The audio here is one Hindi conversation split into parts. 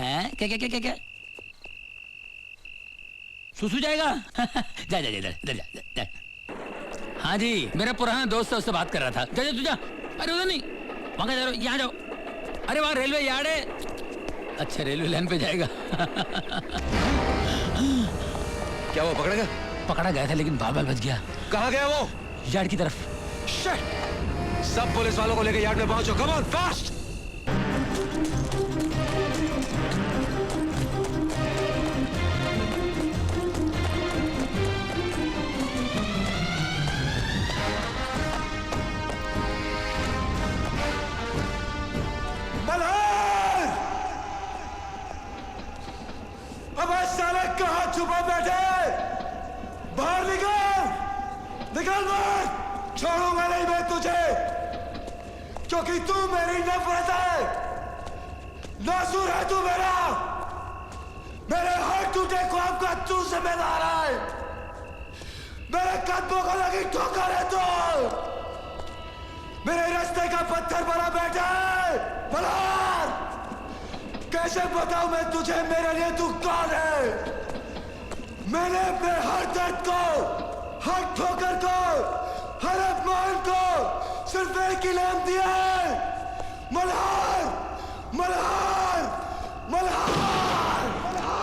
हैं? क्या क्या क्या क्या क्या? सुसु जाएगा? जा जा जा जा जा जा। हाँ जी, मेरा पुराना दोस्त है, उससे बात कर रहा था। जा जा तू जा। अरे उधर नहीं, वहां जा रहा, यहाँ जाओ। अरे वहां रेलवे यार्ड है। अच्छा, रेलवे लाइन पे जाएगा। क्या वो पकड़ा गया? पकड़ा गया था लेकिन बाल बच गया। कहाँ गया वो? यार्ड की तरफ। सब पुलिस वालों को लेकर यार्ड में पहुंचो। Come on fast. अब साले कहाँ छुपा बैठे? बाहर निकल, निकल बाहर। छोड़ूंगा नहीं मैं तुझे, क्योंकि तू मेरी नफरत है। नासूर है तू मेरा। मेरे हर टूटे ख्वाब का तू जिम्मेदार है। मेरे कदमों को लगी ठोकर है तू। मेरे रास्ते का पत्थर बना बैठा है। बलार, कैसे बताऊं मैं तुझे मेरे लिए तू कौन है? मैंने अपने हर दर्द को, हर ठोकर को, हर अपमान को सिर्फ एक ही नाम दिया है, मल्हार, मल्हार, मल्हार, मल्हार।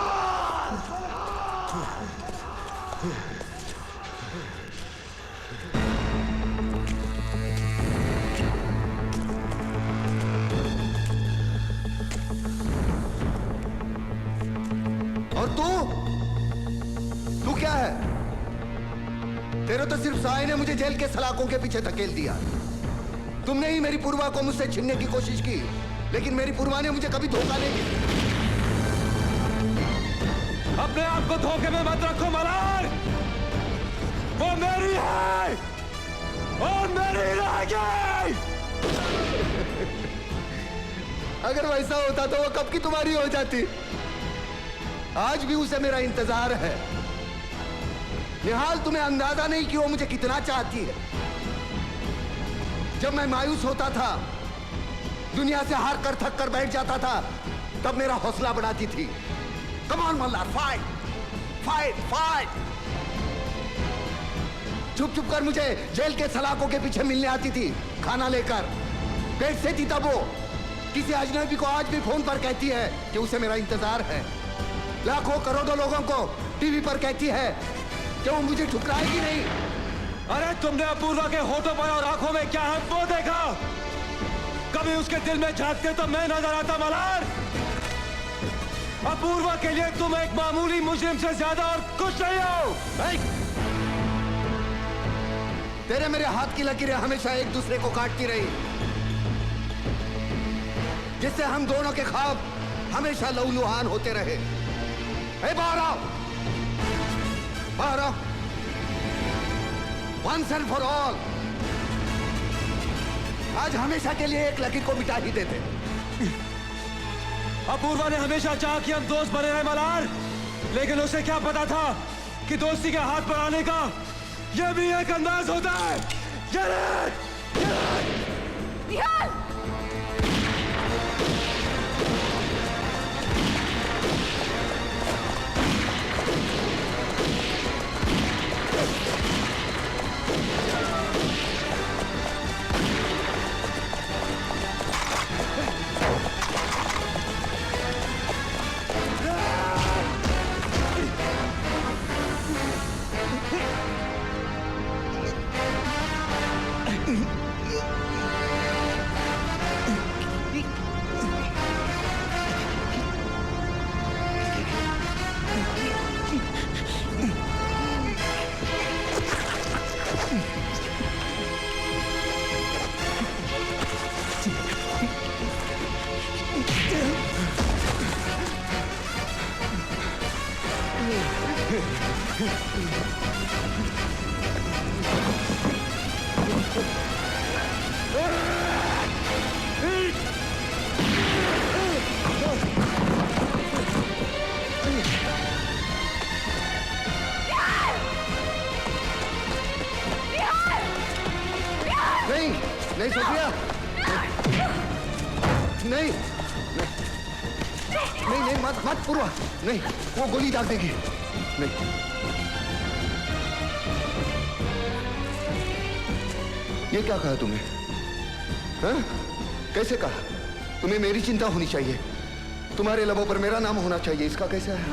और तू क्या है? तेरे तो सिर्फ साए ने मुझे जेल के सलाखों के पीछे धकेल दिया। तुमने ही मेरी पूर्वा को मुझसे छीनने की कोशिश की, लेकिन मेरी पूर्वा ने मुझे कभी धोखा नहीं दिया। अपने आप को धोखे में मत रखो मल्हार। वो मेरी है और मेरी रहेगी। अगर वैसा होता तो वो कब की तुम्हारी हो जाती। आज भी उसे मेरा इंतजार है। निहाल, तुम्हें अंदाजा नहीं कि वो मुझे कितना चाहती है। जब मैं मायूस होता था, दुनिया से हार कर थक कर बैठ जाता था, तब मेरा हौसला बढ़ाती थी। Come on Malhar, fight, fight, fight. चुप चुप कर मुझे जेल के सलाखों के पीछे मिलने आती थी, खाना लेकर। पेट से थी तब वो किसी अजनबी को आज भी फोन पर कहती है कि उसे मेरा इंतजार है। लाखों करोड़ों लोगों को टीवी पर कहती है कि वो मुझे ठुकराएगी नहीं। अरे तुमने अपूर्वा के होठों पर और आंखों में क्या है वो देखा? कभी उसके दिल में झांकते तो मैं नजर आता मल्हार। अपूर्वा के लिए तुम एक मामूली मुजरिम से ज्यादा और कुछ नहीं हो। तेरे मेरे हाथ की लकीरें हमेशा एक दूसरे को काटती रही, जिससे हम दोनों के ख्वाब हमेशा लहूलुहान होते रहे। बाहर आओ, बाहर आओ। वंस एंड फॉर ऑल, आज हमेशा के लिए एक लकीर को मिटा ही देते। अपूर्वा ने हमेशा चाहा कि हम दोस्त बने रहे मल्हार, लेकिन उसे क्या पता था कि दोस्ती के हाथ पर आने का यह भी एक अंदाज होता है। निहाल! नहीं नहीं सोफिया, नहीं नहीं नहीं मत मत पूर्वा, नहीं, वो गोली दाग देगी। नहीं, ये क्या कहा तुमने? हाँ? कैसे कहा? तुम्हें मेरी चिंता होनी चाहिए, तुम्हारे लबों पर मेरा नाम होना चाहिए, इसका कैसा है?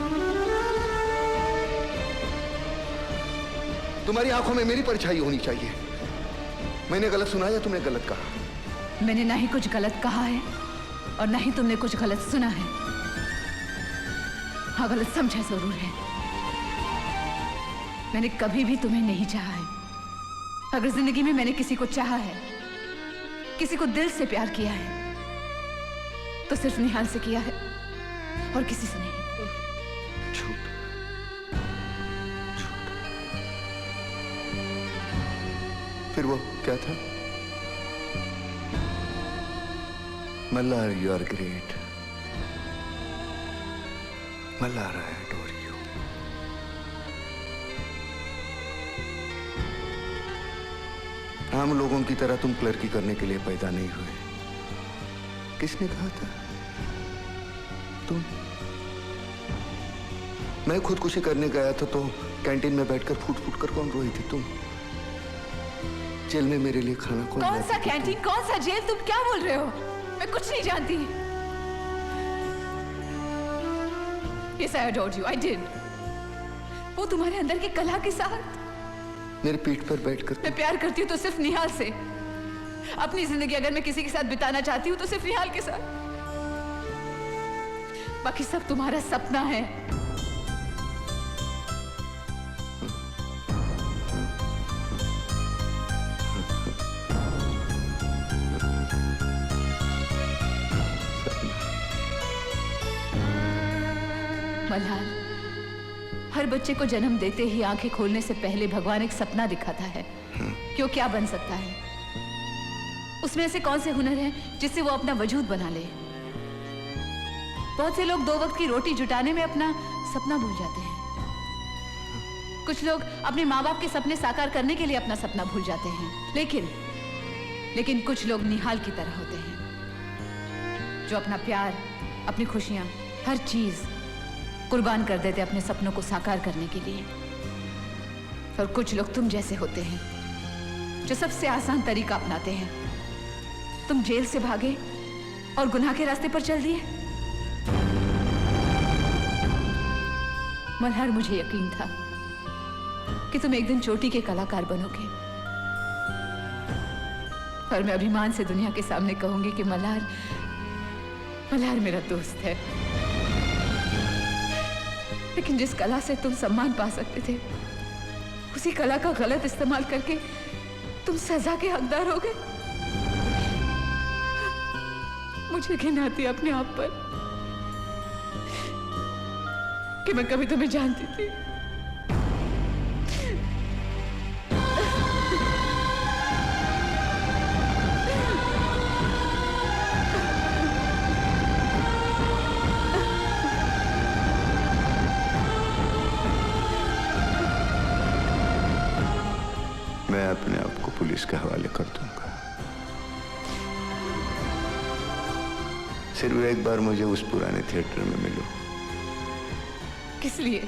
तुम्हारी आंखों में मेरी परछाई होनी चाहिए। मैंने गलत सुना या तुमने गलत कहा? मैंने ना ही कुछ गलत कहा है और ना ही तुमने कुछ गलत सुना है। हाँ, गलत समझा जरूर है। मैंने कभी भी तुम्हें नहीं चाहा है। अगर जिंदगी में मैंने किसी को चाहा है, किसी को दिल से प्यार किया है, तो सिर्फ निहाल से किया है और किसी से नहीं। फिर वो क्या था? Malhar, you are great. Malhar, I adore you. आम लोगों की तरह तुम क्लर्की करने के लिए पैदा नहीं हुए। किसने कहा था? तुम। मैं खुदकुशी करने गया था तो कैंटीन में बैठकर फूट फूट कर कौन रोई थी? तुम। जेल में मेरे लिए खाना कौन? कौन सा कैंटीन, कौन सा जेल? तुम क्या बोल रहे हो? मैं कुछ नहीं जानती। Yes, I adored you. I did. वो तुम्हारे अंदर की कला के साथ। मेरे पीठ पर बैठकर। मैं प्यार करती हूँ तो सिर्फ निहाल से। अपनी जिंदगी अगर मैं किसी के साथ बिताना चाहती हूँ तो सिर्फ निहाल के साथ। बाकी सब तुम्हारा सपना है। मल्हार, हर बच्चे को जन्म देते ही आंखें खोलने से पहले भगवान एक सपना दिखाता है कि वो क्या बन सकता है। उसमें ऐसे कौन से हुनर हैं जिससे वो अपना वजूद बना ले। बहुत से लोग 2 वक्त की रोटी जुटाने में अपना सपना भूल जाते हैं। कुछ लोग अपने माँ बाप के सपने साकार करने के लिए अपना सपना भूल जाते हैं। लेकिन कुछ लोग निहाल की तरह होते हैं जो अपना प्यार, अपनी खुशियां, हर चीज कुर्बान कर देते अपने सपनों को साकार करने के लिए। और कुछ लोग तुम जैसे होते हैं जो सबसे आसान तरीका अपनाते हैं। तुम जेल से भागे और गुनाह के रास्ते पर चल दिए। मल्हार, मुझे यकीन था कि तुम एक दिन चोटी के कलाकार बनोगे। और मैं अभिमान से दुनिया के सामने कहूंगी कि मल्हार मेरा दोस्त है। लेकिन जिस कला से तुम सम्मान पा सकते थे, उसी कला का गलत इस्तेमाल करके तुम सजा के हकदार हो गए। मुझे घिन आती है अपने आप पर कि मैं कभी तुम्हें जानती थी। मैं अपने आप को पुलिस के हवाले कर दूंगा। सिर्फ एक बार मुझे उस पुराने थिएटर में मिलो। किस लिए?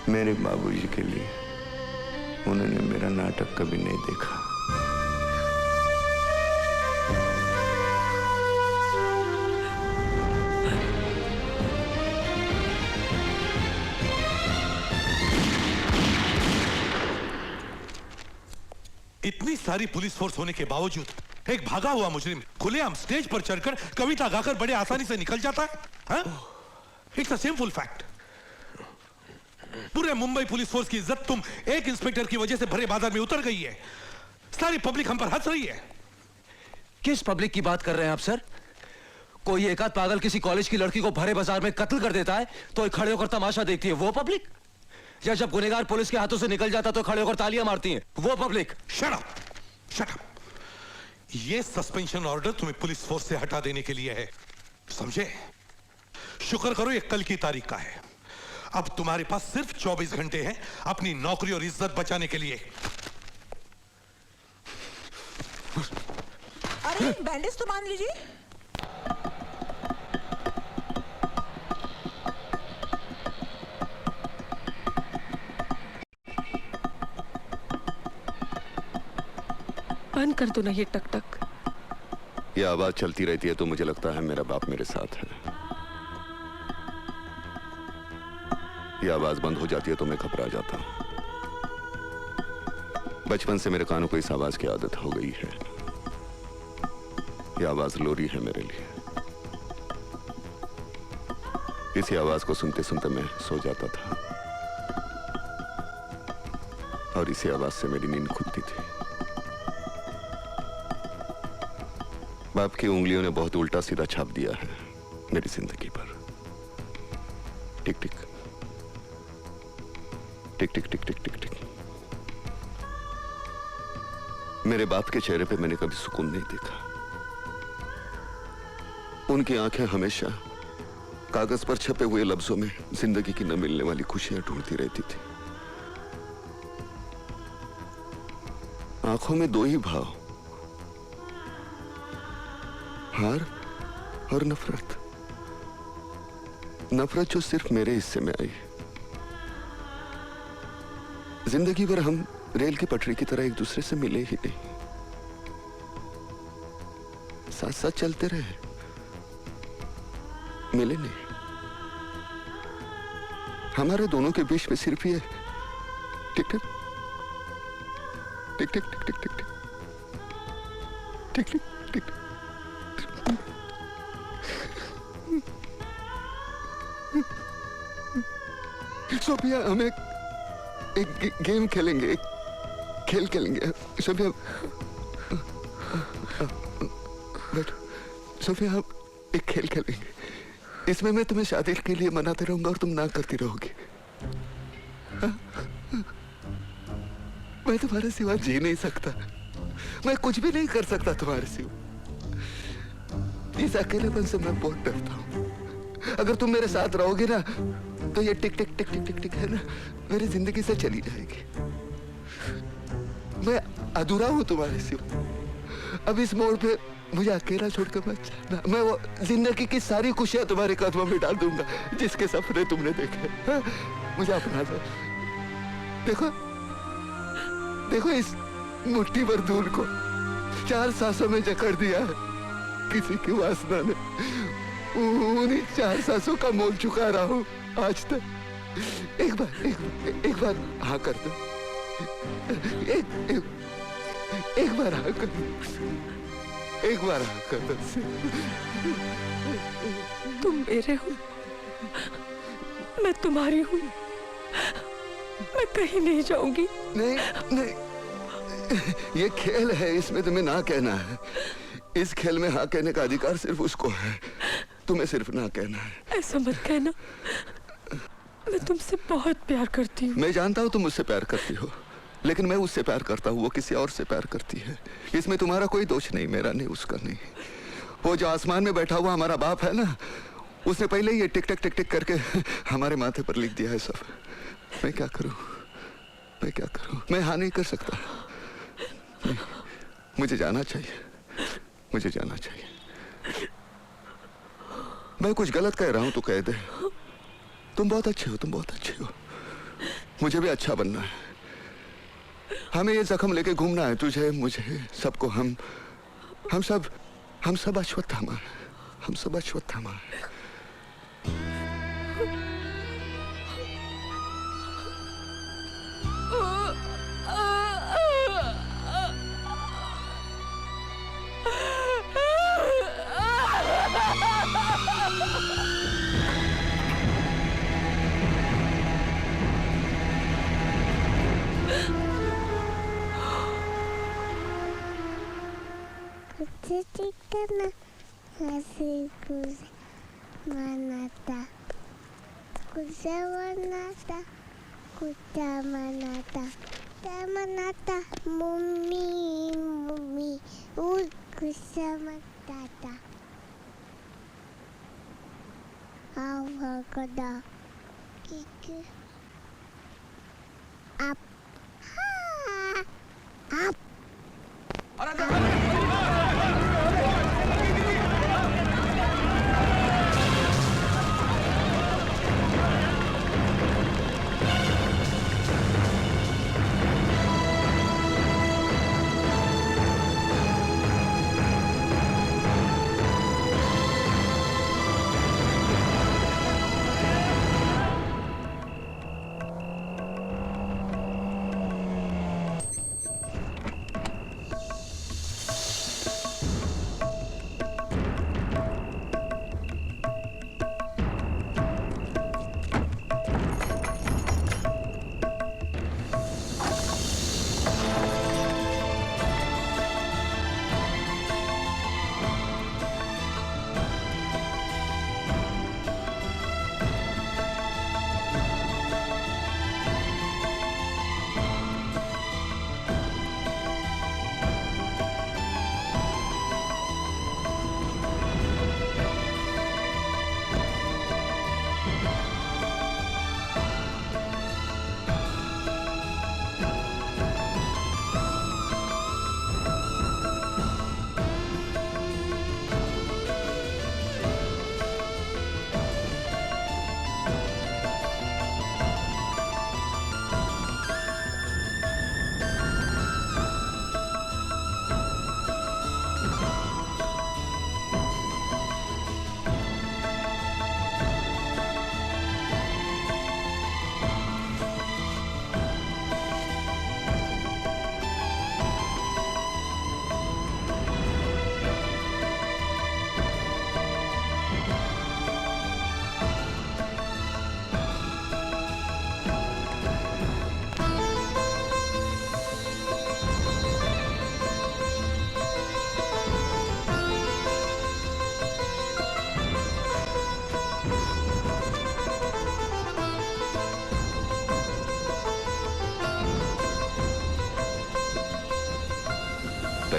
मेरे बाबूजी के लिए। उन्होंने मेरा नाटक कभी नहीं देखा। इतनी सारी पुलिस फोर्स होने के बावजूद एक भागा हुआ मुजरिम खुलेआम स्टेज पर चढ़कर कविता गाकर बड़े आसानी से निकल जाता है। It's a simple fact. पूरे मुंबई पुलिस फोर्स की इज्जत तुम एक इंस्पेक्टर की वजह से भरे बाजार में उतर गई है। सारी पब्लिक हम पर हंस रही है। किस पब्लिक की बात कर रहे हैं आप सर? कोई एकाध पागल किसी कॉलेज की लड़की को भरे बाजार में कत्ल कर देता है तो खड़े होकर तमाशा देखती है, वो पब्लिक? या जब गुनहगार पुलिस के हाथों से निकल जाता तो खड़े होकर तालियां मारती हैं, वो public? Shut up, shut up. ये सस्पेंशन ऑर्डर तुम्हें पुलिस फोर्स से हटा देने के लिए है, समझे? शुक्र करो ये कल की तारीख का है। अब तुम्हारे पास सिर्फ 24 घंटे हैं अपनी नौकरी और इज्जत बचाने के लिए। अरे बैंडेज तो बांध लीजिए। कर दो ना ये टक टक। ये आवाज चलती रहती है तो मुझे लगता है मेरा बाप मेरे साथ है। ये आवाज बंद हो जाती है तो मैं घबरा जाता हूं। बचपन से मेरे कानों को इस आवाज की आदत हो गई है। ये आवाज लोरी है मेरे लिए। इसी आवाज को सुनते सुनते मैं सो जाता था और इसी आवाज से मेरी नींद खुलती थी। बाप की उंगलियों ने बहुत उल्टा सीधा छाप दिया है मेरी जिंदगी पर। टिक टिक टिक टिक टिक टिक टिक टिक। मेरे बाप के चेहरे पे मैंने कभी सुकून नहीं देखा। उनकी आंखें हमेशा कागज पर छपे हुए लफ्जों में जिंदगी की न मिलने वाली खुशियां ढूंढती रहती थी। आंखों में दो ही भाव, हार और नफरत। नफरत जो सिर्फ मेरे हिस्से में आई। जिंदगी भर हम रेल की पटरी की तरह एक दूसरे से मिले ही नहीं, साथ साथ चलते रहे, मिले नहीं। हमारे दोनों के बीच में सिर्फ ये टिक टिक टिक टिक टिक टिक टिक टिक टिक टिक। सोफिया, हम एक गेम खेलेंगे, एक खेल खेलेंगे। सोफिया बैठो। सोफिया, हम एक खेल खेलेंगे। इसमें मैं तुम्हें शादी के लिए मनाते रहूंगा और तुम ना करती रहोगी। मैं तुम्हारे सिवा जी नहीं सकता। मैं कुछ भी नहीं कर सकता तुम्हारे सिवा। इस अकेलेपन से मैं बहुत डरता हूं। अगर तुम मेरे साथ रहोगे ना तो ये टिक टिक टिक टिक टिक टिक है ना, मेरी जिंदगी से चली जाएगी। मैं अधूरा हूं तुम्हारे सिवा। अब इस मोड़ पे मुझे अकेला छोड़कर मत जाना। मैं वो जिंदगी की सारी खुशियां तुम्हारे कदमों में डाल दूंगा जिसके सपने तुमने देखे। हाँ? मुझे अपना दो। देखो देखो, इस मुट्ठी भर धूल को 4 सांसों में जकड़ दिया है किसी की वासना ने। उन्हीं 4 सांसों का मोल चुका रहा हूं आज तक। एक बार हाँ कर दो। एक बार हाँ कर दो। एक बार हाँ कर दो। तुम मेरे हो, मैं तुम्हारी हूँ। मैं कहीं नहीं जाऊंगी। नहीं नहीं, ये खेल है, इसमें तुम्हें ना कहना है। इस खेल में हाँ कहने का अधिकार सिर्फ उसको है। तुम्हें सिर्फ ना कहना है। ऐसा मत कहना। मैं तुमसे बहुत प्यार करती हूँ। मैं जानता हूँ तुम मुझसे प्यार करती हो, लेकिन मैं उससे प्यार करता हूँ, वो किसी और से प्यार करती है। इसमें तुम्हारा कोई दोष नहीं, मेरा नहीं, उसका नहीं। वो जो आसमान में बैठा हुआ हमारा बाप है ना, उसने पहले ही ये टिक टिक टिक टिक करके हमारे माथे पर लिख दिया है सब। मैं क्या करूं? मैं क्या करूं? मैं हाँ नहीं कर सकता। मुझे जाना चाहिए, मुझे जाना चाहिए। मैं कुछ गलत कह रहा हूं तो कह दे। तुम बहुत अच्छे हो, तुम बहुत अच्छे हो। मुझे भी अच्छा बनना है। हमें ये जख्म लेके घूमना है, तुझे, मुझे, सबको। हम सब अश्वत्थामा है। हम सब अश्वत्थामा है। Kucicana nasi manata, kusawanata, kutamanata, tamanata, mummi, kusamatata, avocado, kiku, up, up.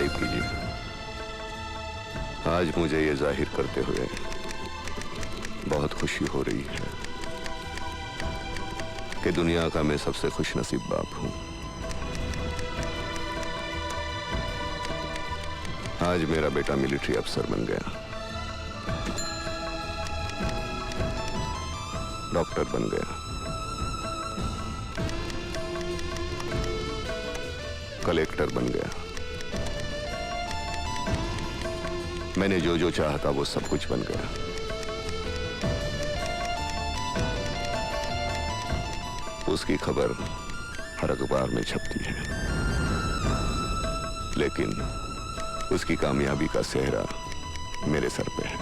Subscribe कीजिए। आज मुझे ये जाहिर करते हुए बहुत खुशी हो रही है कि दुनिया का मैं सबसे खुशनसीब बाप हूं। आज मेरा बेटा मिलिट्री अफसर बन गया, डॉक्टर बन गया, कलेक्टर बन गया। मैंने जो जो चाहा था वो सब कुछ बन गया। उसकी खबर हर अखबार में छपती है, लेकिन उसकी कामयाबी का सेहरा मेरे सर पे है,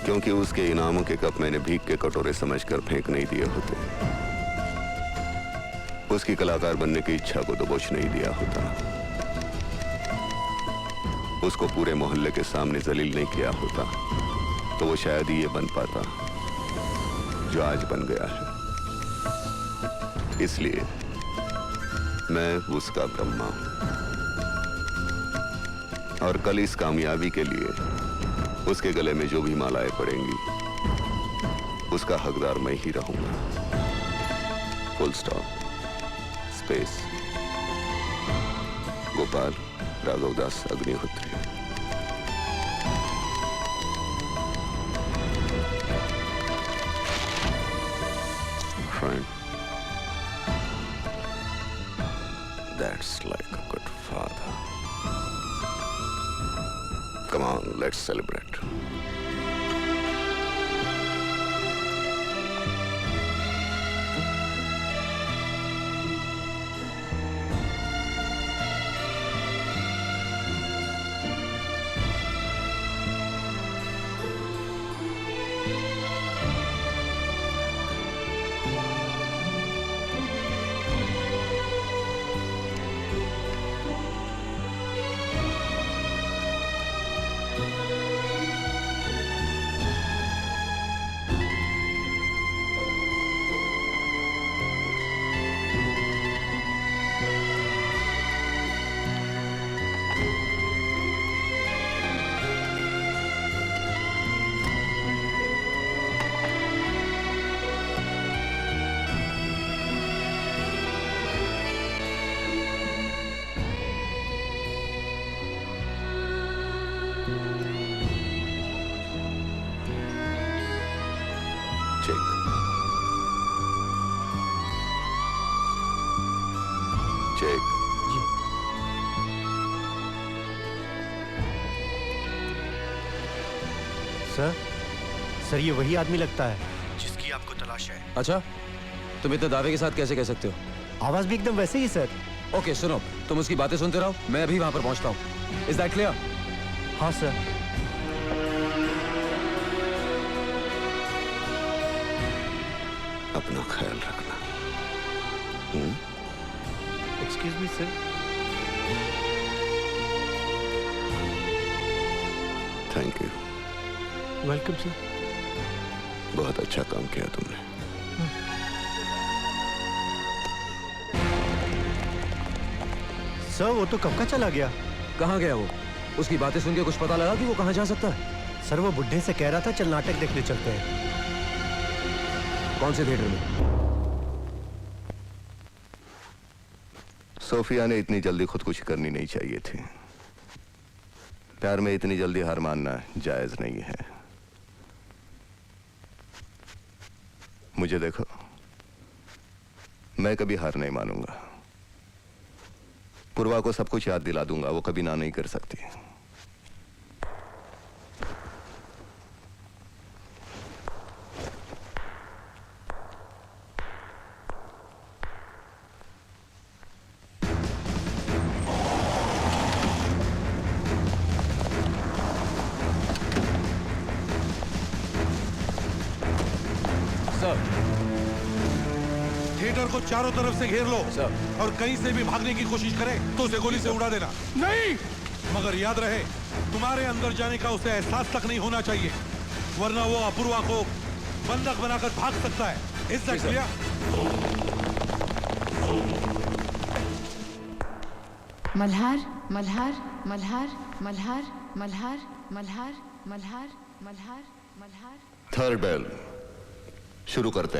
क्योंकि उसके इनामों के कप मैंने भीख के कटोरे समझकर फेंक नहीं दिए होते। उसकी कलाकार बनने की इच्छा को दबोच नहीं दिया होता। उसको पूरे मोहल्ले के सामने जलील नहीं किया होता, तो वो शायद ही ये बन पाता जो आज बन गया है। इसलिए मैं उसका ब्रह्मा हूं, और कल इस कामयाबी के लिए उसके गले में जो भी मालाएं पड़ेंगी उसका हकदार मैं ही रहूंगा। Full stop. Space. Gopal Raghavdas Agnihotri. Friend, that's like a good father. Come on, let's celebrate. Check. Sir ये वही आदमी लगता है जिसकी आपको तलाश है। अच्छा, तुम इतने दावे के साथ कैसे कह सकते हो? आवाज भी एकदम वैसे ही सर। ओके सुनो, तुम उसकी बातें सुनते रहो, मैं अभी वहां पर पहुंचता हूँ। Is that clear? हाँ सर। अपना ख्याल रखना। Excuse me sir. Thank you. Welcome sir. बहुत अच्छा काम किया तुमने। सर वो तो कब का चला गया। कहाँ गया वो? उसकी बातें सुन के कुछ पता लगा कि वो कहाँ जा सकता है? सर वो बुड्ढे से कह रहा था चल नाटक देखने चलते हैं। कौन से थिएटर में? सोफिया ने इतनी जल्दी खुदकुशी करनी नहीं चाहिए थी। प्यार में इतनी जल्दी हार मानना जायज नहीं है। मुझे देखो, मैं कभी हार नहीं मानूंगा। पूर्वा को सब कुछ याद दिला दूंगा, वो कभी ना नहीं कर सकती। थिएटर को चारों तरफ से घेर लो सर। और कहीं से भी भागने की कोशिश करे तो उसे गोली से उड़ा देना। नहीं, मगर याद रहे तुम्हारे अंदर जाने का उसे एहसास तक नहीं होना चाहिए, वरना वो अपूर्वा को बंधक बनाकर भाग सकता है। इस मल्हार मल्हार मल्हार मल्हार मल्हार मल्हार मल्हार मल्हार मल्हार थर्ड बेल शुरू करते हैं।